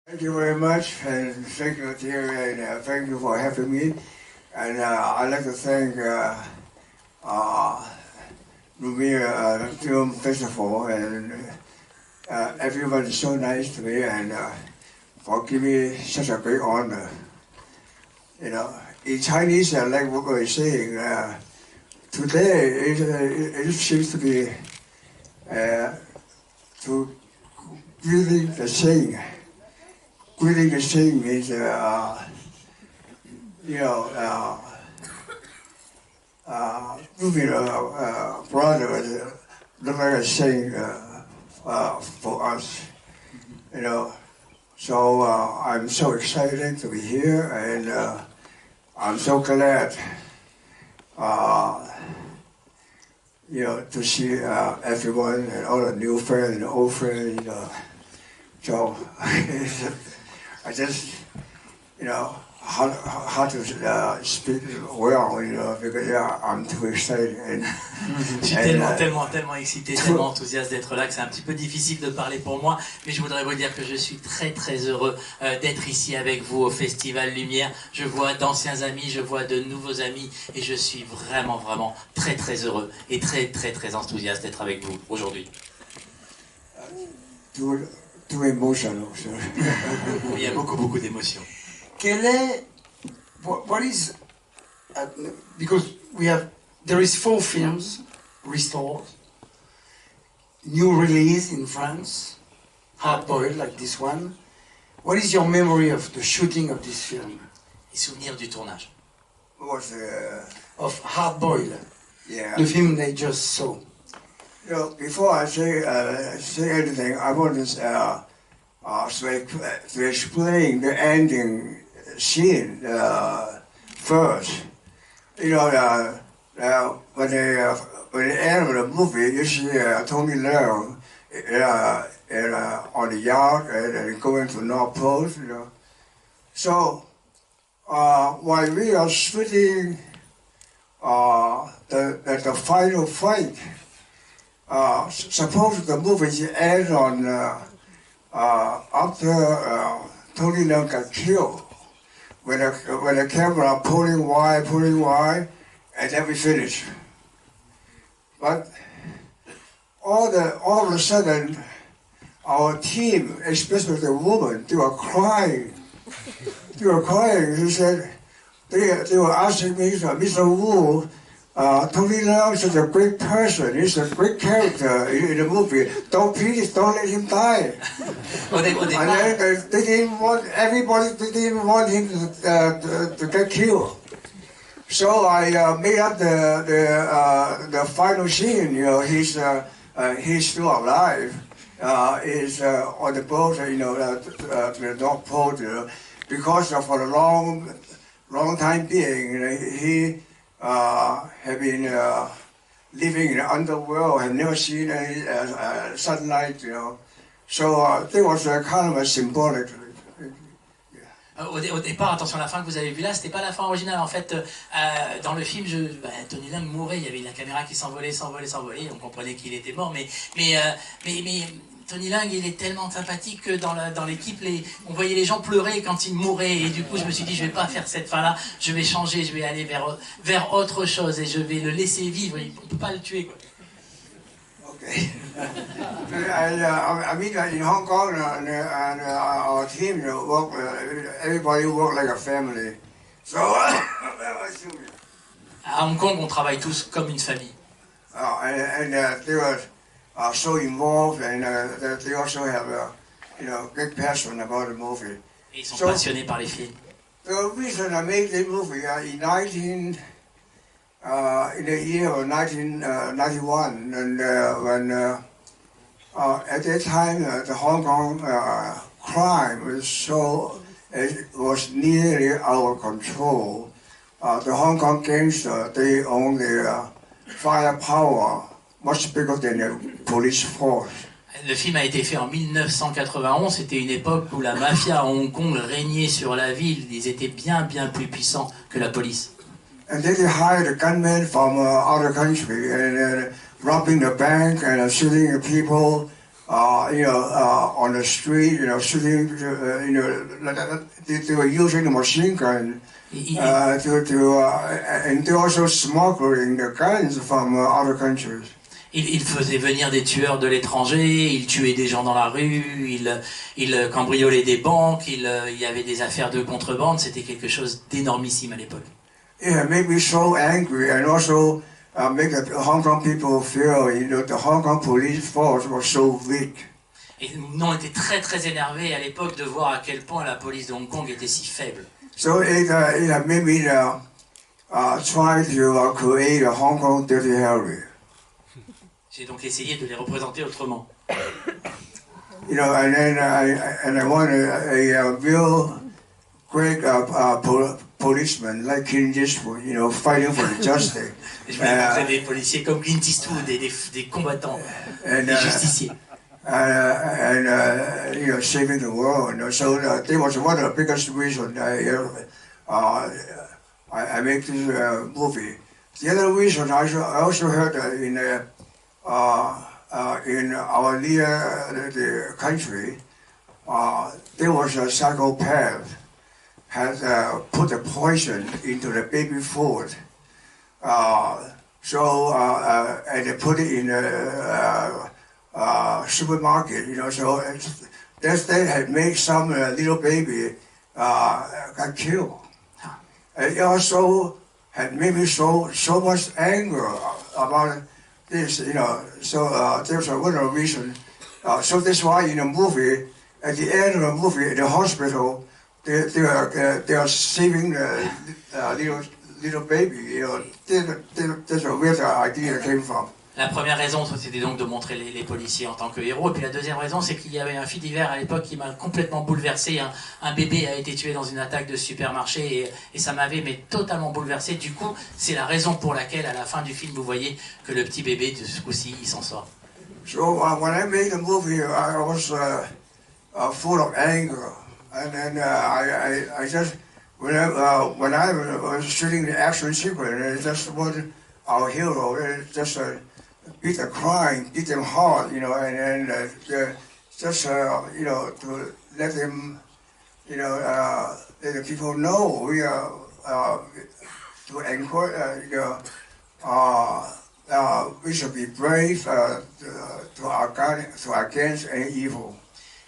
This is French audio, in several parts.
Thank you very much, and thank you, dear, and thank you for having me. And I'd like to thank uh, Lumiere Film Festival, and everyone is so nice to me, and for giving me such a great honor. You know, in Chinese, like what we're saying, today it seems to be to greeting the saying. Greeting the saying means, moving brother look like a saying for us, you know. So I'm so excited to be here, and I'm so glad, to see everyone and all the new friends and old friends. So I just, how to speak well, because I'm too excited. Je suis tellement excité, tellement enthousiaste d'être là que c'est un petit peu difficile de parler pour moi, mais je voudrais vous dire que je suis très heureux d'être ici avec vous au Festival Lumière. Je vois d'anciens amis, je vois de nouveaux amis, et je suis vraiment très heureux et très enthousiaste d'être avec vous aujourd'hui. Too emotional. Il y a beaucoup d'émotions. What is, because there is 4 films restored, new release in France, hard-boiled like this one. What is your memory of the shooting of this film? Les souvenirs du tournage. Of hard-boiled, Yeah. the film they just saw. Before I say anything, I want to explain the ending scene first. When the end of the movie, you see Tony Leung on the yacht and going to North Pole. So while we are shooting the final fight. Suppose the movie ends on after Tony Leung got killed, when the camera pulling wide, and then we finish. But all of a sudden, our team, especially the women, they were crying. He said, they were asking me, Mr. Wu. Tony Leung is a great person. He's a great character in the movie. Don't let him die. And then they didn't want him to get killed. So I made up the final scene. He's still alive. He's on the boat. To the North Pole. Because for a long time being, he. Have been living in the underworld, have never seen any sunlight, So there was a kind of a symbolic. Au départ, attention, la fin que vous avez vue là, c'était pas la fin originale. En fait, dans le film, Tony Leung mourait, il y avait la caméra qui s'envolait, on comprenait qu'il était mort, mais Tony Leung, il est tellement sympathique que dans l'équipe, on voyait les gens pleurer quand il mourait, et du coup je me suis dit, je vais pas faire cette fin-là, je vais changer, je vais aller vers autre chose, et je vais le laisser vivre, on peut pas le tuer, quoi. Okay. I mean, in Hong Kong, and our team, everybody work like a family. So, à Hong Kong, on travaille tous comme une famille. They were so involved, and they also have great passion about the movie. Et ils sont passionnés par les films. The reason I made the movie in the year of 1991, and when at that time the Hong Kong crime was nearly out of control. The Hong Kong gangsters, they own their firepower much bigger than the police force. Le film a été fait en 1991, c'était une époque où la mafia à Hong Kong régnait sur la ville, ils étaient bien plus puissants que la police. And then they hired gunmen from other countries and robbing the bank and shooting the people on the street, shooting, they were using the machine gun and they also smuggling the guns from other countries. Il faisait venir des tueurs de l'étranger, il tuait des gens dans la rue, il cambriolait des banques, il y avait des affaires de contrebande, c'était quelque chose d'énormissime à l'époque. It made me so angry and also make the Hong Kong people feel, the Hong Kong police force was so weak. Et nous on était très très énervés à l'époque de voir à quel point la police de Hong Kong était si faible. So it made me try to create a Hong Kong Dirty Harry. J'ai donc essayé de les représenter autrement. And then I wanted a real great policeman like Clint Eastwood, fighting for the justice. Je voulais montrer des policiers comme Clint Eastwood, des combattants, des justiciers. Saving the world. So that was one of the biggest reasons I make this movie. The other reason I also heard that in our near the country, there was a psychopath had put the poison into the baby food. And they put it in a supermarket, so that had made some little baby got killed. It also had made me so much anger about this, so there's another reason. So that's why in the movie, at the end of the movie, in the hospital, they are saving the little baby, that's where the idea came from. La première raison, c'était donc de montrer les policiers en tant que héros. Et puis la deuxième raison, c'est qu'il y avait un fait divers à l'époque qui m'a complètement bouleversé. Un bébé a été tué dans une attaque de supermarché et ça m'avait totalement bouleversé. Du coup, c'est la raison pour laquelle, à la fin du film, vous voyez que le petit bébé, de ce coup-ci, il s'en sort. So when I made the movie, I was full of anger. And then I just, when I was shooting the action sequence, I just wanted our hero, just beat the crime, beat them hard, and just to let them, let the people know we are to encourage, we should be brave to against any evil.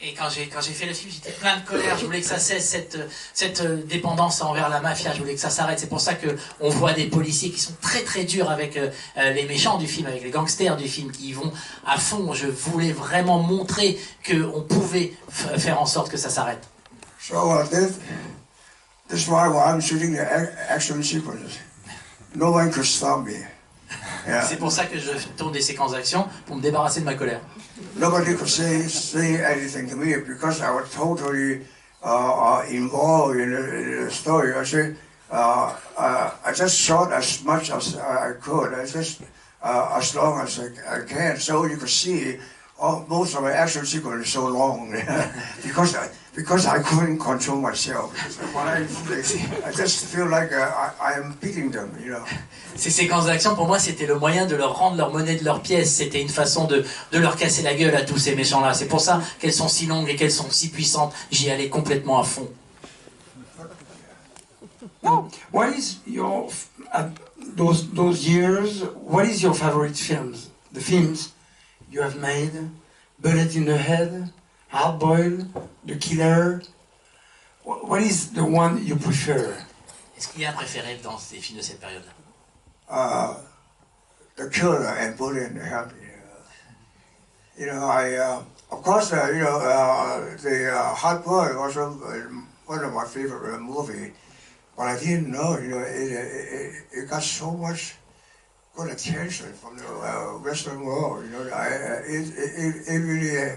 Et quand j'ai fait le film, j'étais plein de colère. Je voulais que ça cesse, cette dépendance envers la mafia. Je voulais que ça s'arrête. C'est pour ça qu'on voit des policiers qui sont très très durs avec les méchants du film, avec les gangsters du film, qui y vont à fond. Je voulais vraiment montrer qu'on pouvait faire en sorte que ça s'arrête. So that's why when I'm shooting the action sequences, no one could stop me. Yeah. C'est pour ça que je tourne des séquences d'action pour me débarrasser de ma colère. Nobody could say anything to me because I was totally involved in the story. I said, I just shot as much as I could. I just as long as I can, so you could see. Most of my action sequence is so long because I couldn't control myself. When I just feel like I am beating them, Ces séquences d'action, pour moi, c'était le moyen de leur rendre leur monnaie de leur pièce. C'était une façon de leur casser la gueule à tous ces méchants-là. C'est pour ça qu'elles sont si longues et qu'elles sont si puissantes. J'y allais complètement à fond. What is your those years? What is your favorite films? The films you have made? Bullet in the Head, Hard Boiled, The Killer. What is the one you prefer? Est-ce qu'il y a un préféré dans ces films de cette période-là? The Killer and Bullet in the Head. Of course, the Hard Boiled was one of my favorite movies, but I didn't know, it got so much good attention from the Western world. It really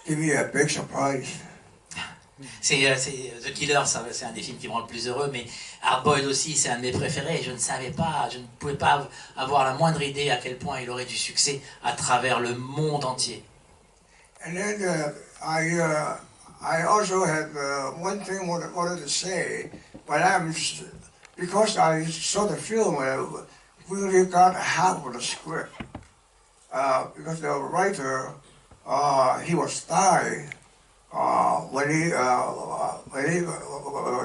gave me a big surprise. C'est The Killer, c'est un des films qui me rend le plus heureux, mais Hard Boiled aussi, c'est un de mes préférés. Et je ne pouvais pas avoir la moindre idée à quel point il aurait du succès à travers le monde entier. And then I also had one thing I wanted to say, because I saw the film, we really got half of the script, because the writer he was dying when he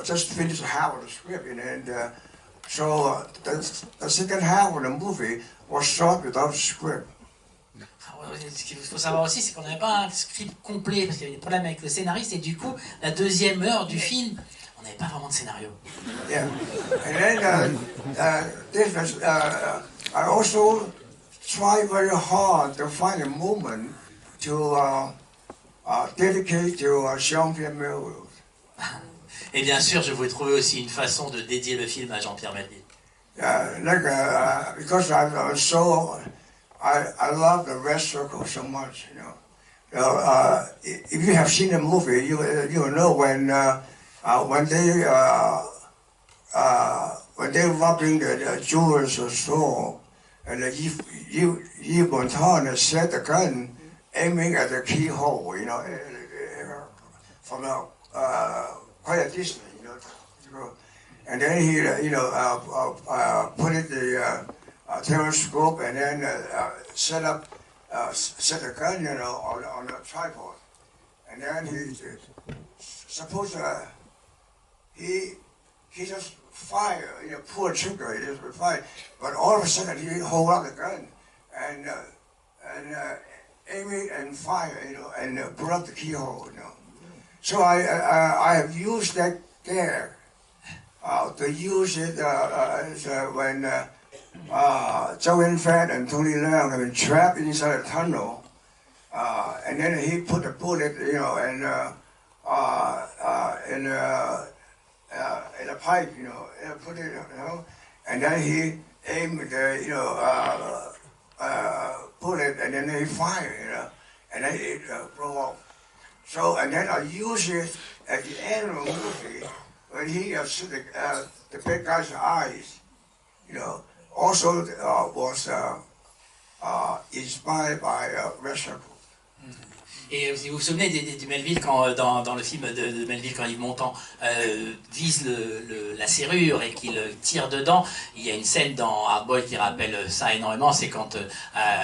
just finished half of the script, and so the second half of the movie was shot without script. Ce qu'il faut savoir aussi, c'est qu'on n'avait pas un script complet parce qu'il y avait des problèmes avec le scénariste et du coup, la deuxième heure du film, on n'avait pas vraiment de scénario. Yeah, and then I also try very hard to find a moment to dedicate to Jean-Pierre Melville. Et bien sûr, je voulais trouver aussi une façon de dédier le film à Jean-Pierre Melville. Because I love the Red Circle so much, you know. If you have seen the movie, you will know when they robbing the jeweler's store, and Yves Montand set the gun aiming at the keyhole, you know, from quite a distance, you know. And then he, put it the telescope and then set the gun, you know, on the tripod. And then he just fire, you know, pull a trigger, he just fire. But all of a sudden he hold up the gun and aim it and fire, you know, and put up the keyhole, you know. So I have used that there to use it when Zhou Yunfan and Tony Leung have been trapped inside a tunnel, and then he put the bullet, you know, in a pipe, you know, and put it, you know, and then he aimed the, you know, bullet, and then he fired, you know, and then it blew up. So, and then I use it at the end of the movie when he see the bad guy's eyes, you know, also was inspired by Red Circle. Et si vous vous souvenez du Melville, quand, dans le film de Melville, quand Yves Montand vise la serrure et qu'il tire dedans, il y a une scène dans Hardboiled qui rappelle ça énormément, c'est quand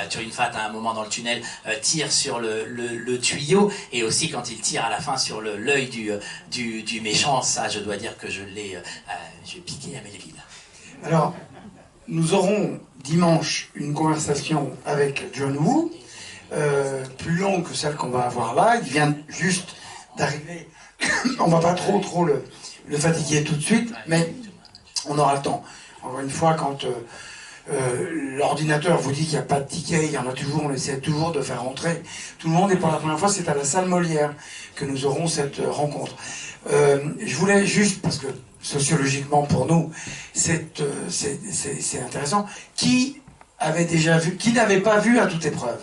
Chow Yun-fat, à un moment dans le tunnel, tire sur le tuyau, et aussi quand il tire à la fin sur l'œil du méchant. Ça, je dois dire que je l'ai piqué à Melville. Alors, nous aurons dimanche une conversation avec John Woo, plus longue que celle qu'on va avoir là. Il vient juste d'arriver. On va pas trop le fatiguer tout de suite, mais on aura le temps. Encore une fois, quand l'ordinateur vous dit qu'il n'y a pas de ticket, il y en a toujours, on essaie toujours de faire rentrer tout le monde, et pour la première fois, c'est à la salle Molière que nous aurons cette rencontre. Je voulais juste, parce que sociologiquement pour nous, c'est intéressant, qui avait déjà vu, qui n'avait pas vu À toute épreuve?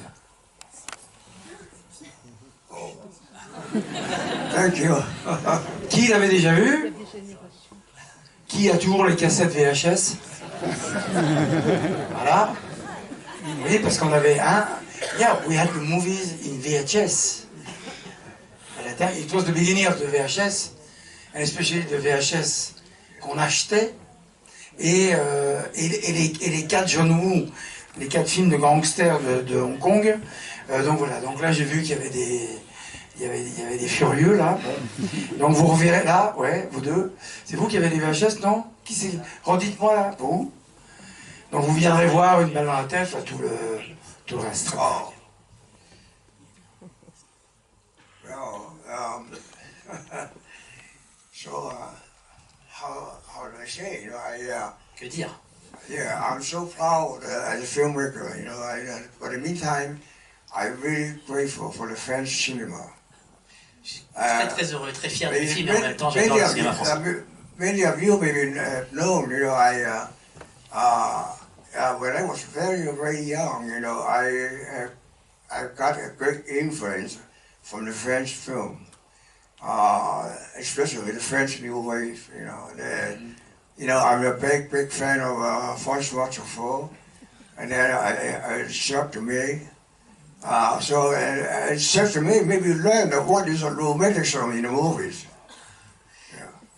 Thank you. Qui l'avait déjà vu? Qui a toujours les cassettes VHS? Voilà. Oui, parce qu'on avait un... Yeah, we had the movies in VHS. It was the beginning of the VHS, and especially the VHS qu'on achetait, et les 4 John Woo, les 4 films de gangsters de Hong Kong. Donc voilà, donc là j'ai vu qu'il y avait des furieux là. Bon. Donc vous reverrez là, ouais, vous deux. C'est vous qui avez des VHS, non? Qui c'est? Redites-moi là, vous. Donc vous viendrez voir Une balle dans la tête, enfin, tout le reste. Oh. Well, so how do I say? You know, Que dire? Yeah, I'm so proud as a filmmaker. You know, but in the meantime, I'm really grateful for the French cinema. Je suis très heureux, très fier du film, et en même temps j'adore le cinéma français. Many of you maybe know, you know, when I was very young, you know, I got a great influence from the French film, especially the French New Wave. You know, you know, I'm a big fan of François Truffaut, and then it struck to me. So it said to me, maybe learn what is a romanticism in the movies.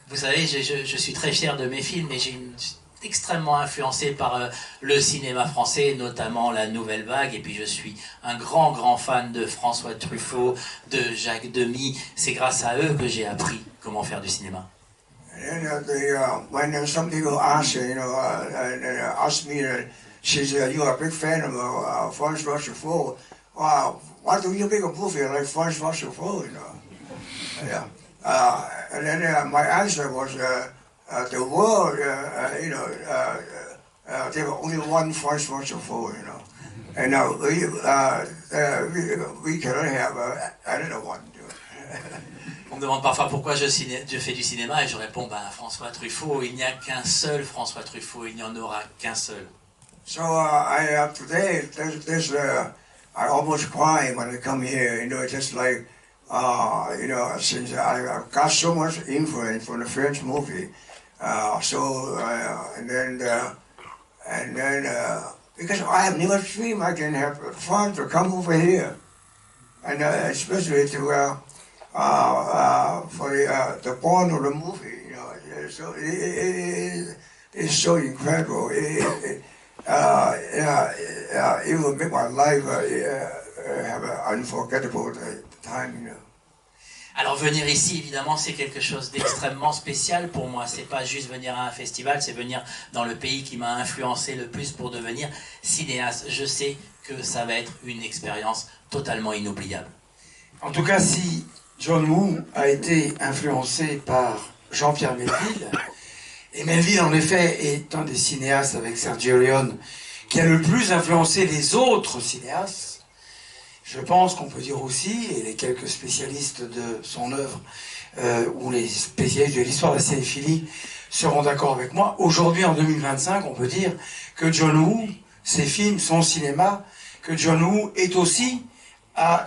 Vous savez, je suis très fier de mes films, et j'ai une extrêmement influencé par le cinéma français, notamment la Nouvelle Vague, et puis je suis un grand fan de François Truffaut, de Jacques Demy. C'est grâce à eux que j'ai appris comment faire du cinéma. And then when some people ask, ask me, says, "You are a big fan of François Truffaut. Wow, why do you make a movie like François Truffaut?" Yeah. And then my answer was, the world, there was only one François Truffaut, and now we cannot have another one. On me demande parfois pourquoi je fais du cinéma et je réponds, François Truffaut, il n'y a qu'un seul François Truffaut, il n'y en aura qu'un seul. So today, I almost cry when I come here, just like, since I got so much influence from the French movie, and then because I have never dreamed I can have fun to come over here, and especially to for the born of the movie, so it's so incredible. It will make my life have an unforgettable time, Alors venir ici, évidemment, c'est quelque chose d'extrêmement spécial pour moi. C'est pas juste venir à un festival, c'est venir dans le pays qui m'a influencé le plus pour devenir cinéaste. Je sais que ça va être une expérience totalement inoubliable. En tout cas, si John Woo a été influencé par Jean-Pierre Melville, et Melville, en effet, est un des cinéastes avec Sergio Leone qui a le plus influencé les autres cinéastes, je pense qu'on peut dire aussi, et les quelques spécialistes de son œuvre, ou les spécialistes de l'histoire de la cinéphilie seront d'accord avec moi, aujourd'hui en 2025, on peut dire que John Woo, ses films, son cinéma, que John Woo est aussi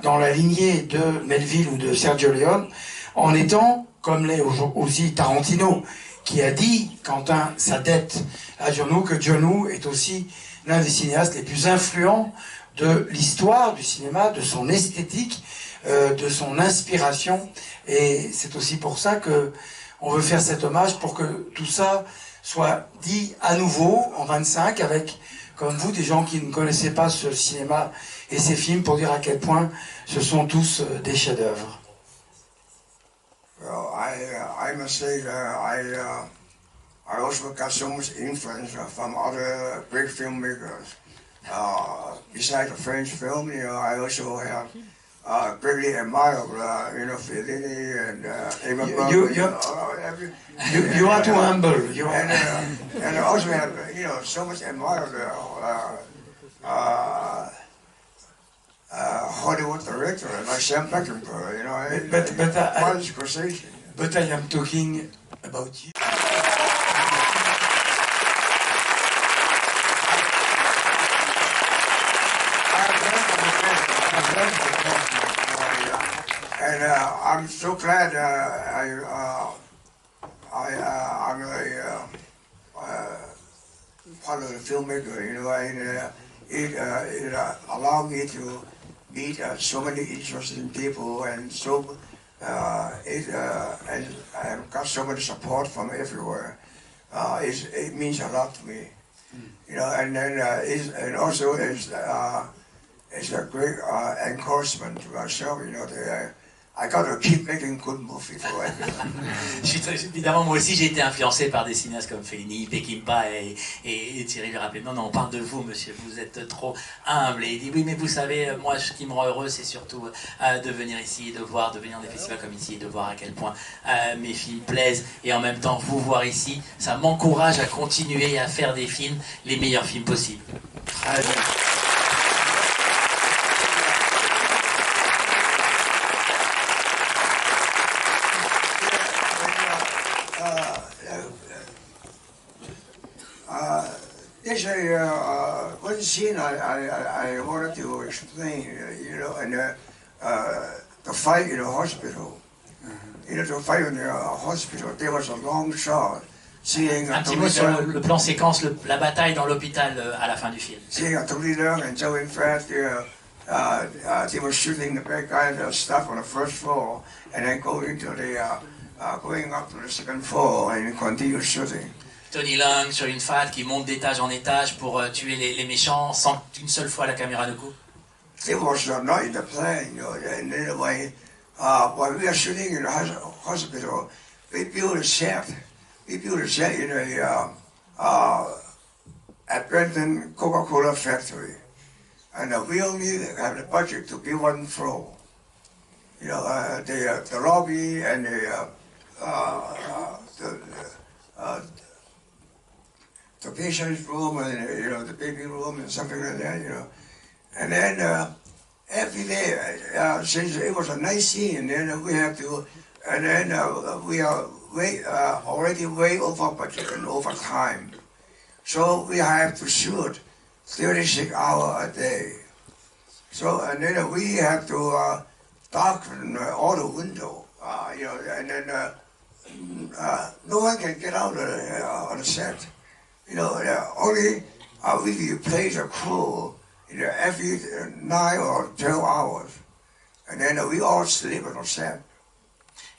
dans la lignée de Melville ou de Sergio Leone, en étant, comme l'est aussi Tarantino, qui a dit, Quentin, sa dette à John Woo, que John Woo est aussi l'un des cinéastes les plus influents de l'histoire du cinéma, de son esthétique, de son inspiration. Et c'est aussi pour ça que on veut faire cet hommage, pour que tout ça soit dit à nouveau en 25 avec, comme vous, des gens qui ne connaissaient pas ce cinéma et ces films, pour dire à quel point ce sont tous des chefs-d'œuvre. Well, I must say that I also got so much influence from other great filmmakers. Besides the French film, I also have greatly admired, Fellini and Eva You are too humble. And I also have, so much admired Hollywood director like Sam Peckinpah, Martin Scorsese. But I am talking about you. And I'm so glad I'm a part of the filmmaker, and it allowed me to meet so many interesting people, and and I've got so much support from everywhere. It means a lot to me, and then and also it's a great encouragement to myself, I got to keep making good movies for everyone. Évidemment, moi aussi, j'ai été influencé par des cinéastes comme Fellini, Peckinpah et Thierry Lherapé. Non, on parle de vous, monsieur, vous êtes trop humble. Et il dit, oui, mais vous savez, moi, ce qui me rend heureux, c'est surtout de venir ici, de venir dans des festivals comme ici, de voir à quel point mes films plaisent. Et en même temps, vous voir ici, ça m'encourage à continuer à faire des films, les meilleurs films possibles. Très bien. There's one scene I wanted to explain, and the fight in the hospital. The fight in the hospital, there was a long shot. Un petit mot sur le plan séquence, la bataille dans l'hôpital à la fin du film. Seeing Tony Leung and Joe Yun-fat, they were shooting the bad guy stuff on the first floor, and then going up to the second floor and continue shooting. Tony Leung sur une Fat qui monte d'étage en étage pour tuer les méchants sans qu'une seule fois la caméra ne coupe. It was not in the plan, you know. And anyway, when we are shooting in the hospital, we built a set. We built a set in at Benton Coca-Cola factory, and we only have the budget to build one floor. You know, the lobby and the patient's room and you know the baby room and something like that. You know, and then every day since it was a nice scene, then we have to, and then we are already way over budget and over time, so we have to shoot 36 hours a day. So and then we have to darken all the window, you know, and then no one can get out on the set. You know, only we play the crew, you know, every 9 or 12 hours, and then we all sleep on the set.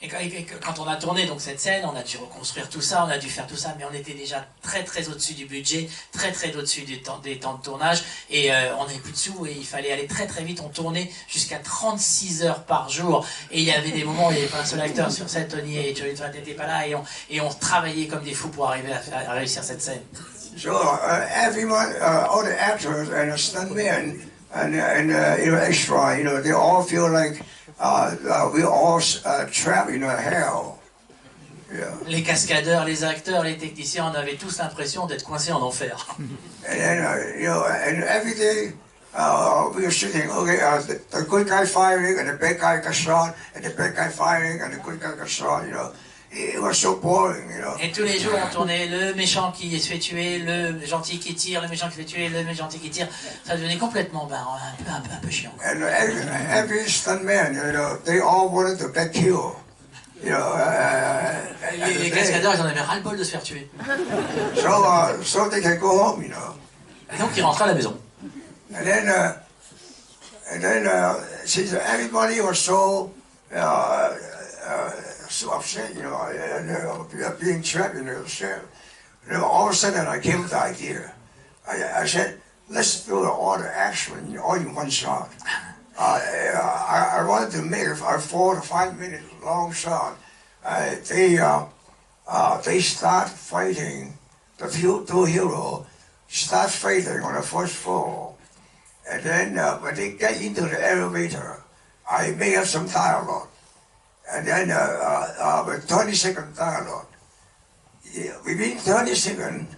Et quand on a tourné donc cette scène, on a dû reconstruire tout ça, on a dû faire tout ça, mais on était déjà très au-dessus du budget, très au-dessus des temps de tournage, et on n'avait plus de sous, et il fallait aller très vite. On tournait jusqu'à 36 heures par jour, et il y avait des moments où il n'y avait pas un seul acteur sur scène, Tony et Joey Fat n'étaient pas là, et on travaillait comme des fous pour arriver à réussir cette scène. So everyone, all the actors and the stuntmen and you know, extra, you know, they all feel like we all trapped in a hell. Yeah. Les cascadeurs, les acteurs, les techniciens, on avait tous l'impression d'être coincés en enfer. And then, you know, and every day we were shooting, okay, the good guy firing and the bad guy got shot, and the bad guy firing and the good guy got shot, you know. It was so boring, you know. Et tous les jours, on tournait le méchant qui se fait tuer, le gentil qui tire, le méchant qui se fait tuer, le gentil qui tire. Ça devenait complètement un peu chiant. And every stuntman, you know, they all wanted to get killed. You know, les cascadeurs, ils en avaient ras-le-bol de se faire tuer. So they can go home, you know. Et donc, ils rentraient à la maison. And then, since everybody was so upset, you know, and being trapped in the set, you know, all of a sudden I came with the idea. I said, let's do all the action all in one shot. I wanted to make a 4 to 5 minute long shot. They start fighting, the two heroes start fighting on the first floor. And then when they get into the elevator, I made up some dialogue. And then with 20-second dialogue. Within 30 seconds,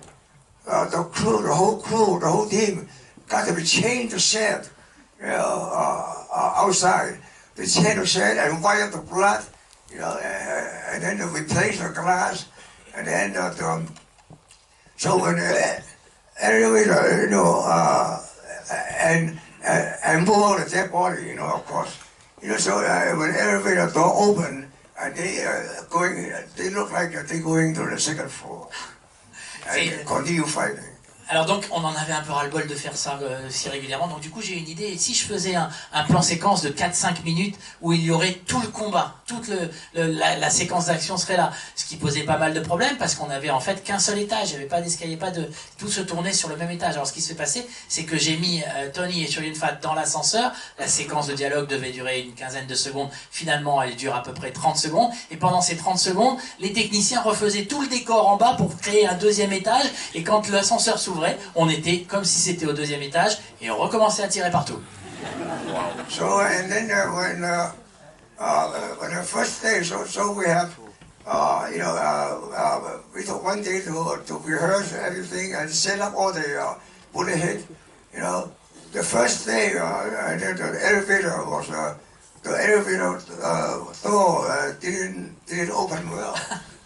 the whole team got to change the set outside. They change the set and wipe the blood, you know, and then they replace the glass. And then so when the elevator, you know, and move on the dead body, you know, of course. You know, so when the elevator door open, and they look like they're going to the second floor, and continue fighting. Alors donc, on en avait un peu ras-le-bol de faire ça si régulièrement. Donc du coup, j'ai eu une idée. Et si je faisais un plan séquence de 4-5 minutes où il y aurait tout le combat, toute la séquence d'action serait là. Ce qui posait pas mal de problèmes parce qu'on avait en fait qu'un seul étage. Il n'y avait pas d'escalier, tout se tournait sur le même étage. Alors ce qui s'est passé, c'est que j'ai mis Tony et Chow Yun-fat dans l'ascenseur. La séquence de dialogue devait durer une quinzaine de secondes. Finalement, elle dure à peu près 30 secondes. Et pendant ces 30 secondes, les techniciens refaisaient tout le décor en bas pour créer un deuxième étage. Et quand l'ascenseur s'ouvrait, on était comme si c'était au deuxième étage et on recommençait à tirer partout. So and then when the first day, so we have we took one day to rehearse everything and set up all the bullet hit. You know, the first day the elevator was the elevator door didn't open well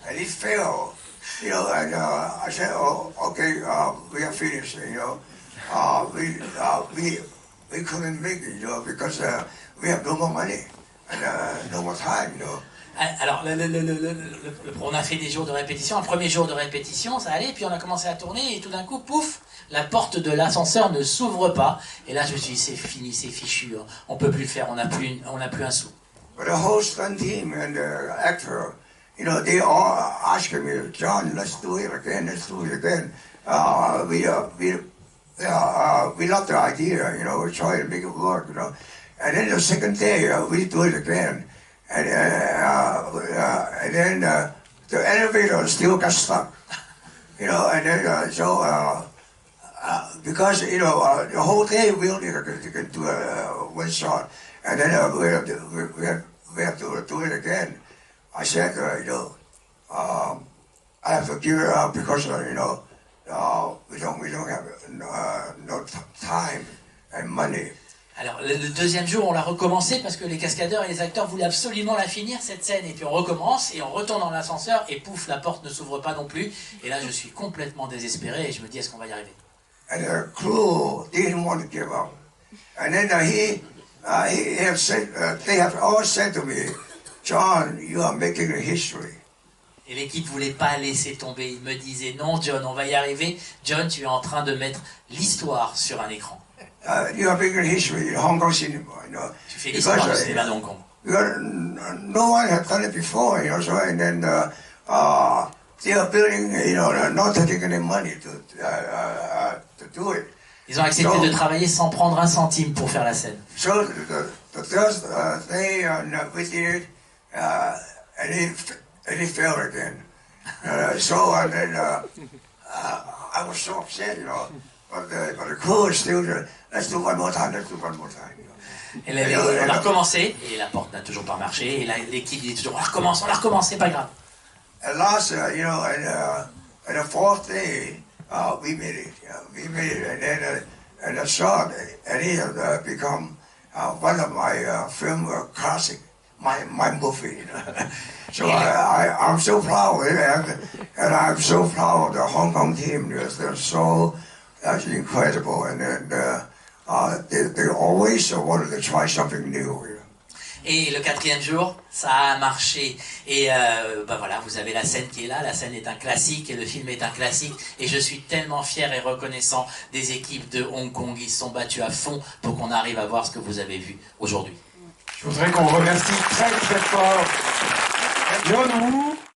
and it fell. You know, and I said, "Oh, okay, we are finished." You know, we couldn't make it, you know, because we have no more money and no more time, you know. Alors, on a fait des jours de répétition. Un premier jour de répétition, ça allait, puis on a commencé à tourner, et tout d'un coup, pouf, la porte de l'ascenseur ne s'ouvre pas. Et là, je me suis dit, c'est fini, c'est fichu, on peut plus le faire, on n'a plus un sou. But the whole stunt team and the actor, you know, they all asking me, John, let's do it again, let's do it again. We love the idea, you know, we try to make it work, you know. And then the second day, we do it again. And then the elevator still got stuck, you know, and then because, you know, the whole day we only can do one shot, and then we have to do it again. I said, you know, I have to give it up because, you know, we don't have no time and money. Alors, le deuxième jour, on l'a recommencé parce que les cascadeurs et les acteurs voulaient absolument la finir, cette scène. Et puis on recommence et on retourne dans l'ascenseur et pouf, la porte ne s'ouvre pas non plus. Et là, je suis complètement désespéré et je me dis, est-ce qu'on va y arriver? And the crew didn't want to give up. And then he have said, they have all said to me, John, you are making a history. Et l'équipe voulait pas laisser tomber. Il me disait, non, John, on va y arriver. John, tu es en train de mettre l'histoire sur un écran. You are making history in Hong Kong cinema, you know. Tu fais l'histoire du cinéma de Hong Kong. Because no one had done it before, you know. So and then they are building, you know, not taking any money to do it. Ils ont accepté de travailler sans prendre un centime pour faire la scène. So the first day we did it, and it failed again. So and then I was so upset, you know. But the crew is still there. Let's do one more time. Let's do one more time. Et on a recommencé et la porte n'a toujours pas marché. Et l'équipe dit toujours, on la recommence, c'est pas grave. At last, you know, and the fourth day, we made it. We made it, and the shot, and it has become one of my film classic, my movie. You know? So I'm so proud of it, and I'm so proud of the Hong Kong team. They're so incredible, and they always wanted to try something new. You know? Et le quatrième jour, ça a marché. Et bah voilà, vous avez la scène qui est là. La scène est un classique et le film est un classique. Et je suis tellement fier et reconnaissant des équipes de Hong Kong. Ils se sont battus à fond pour qu'on arrive à voir ce que vous avez vu aujourd'hui. Je voudrais qu'on remercie très très fort John Woo.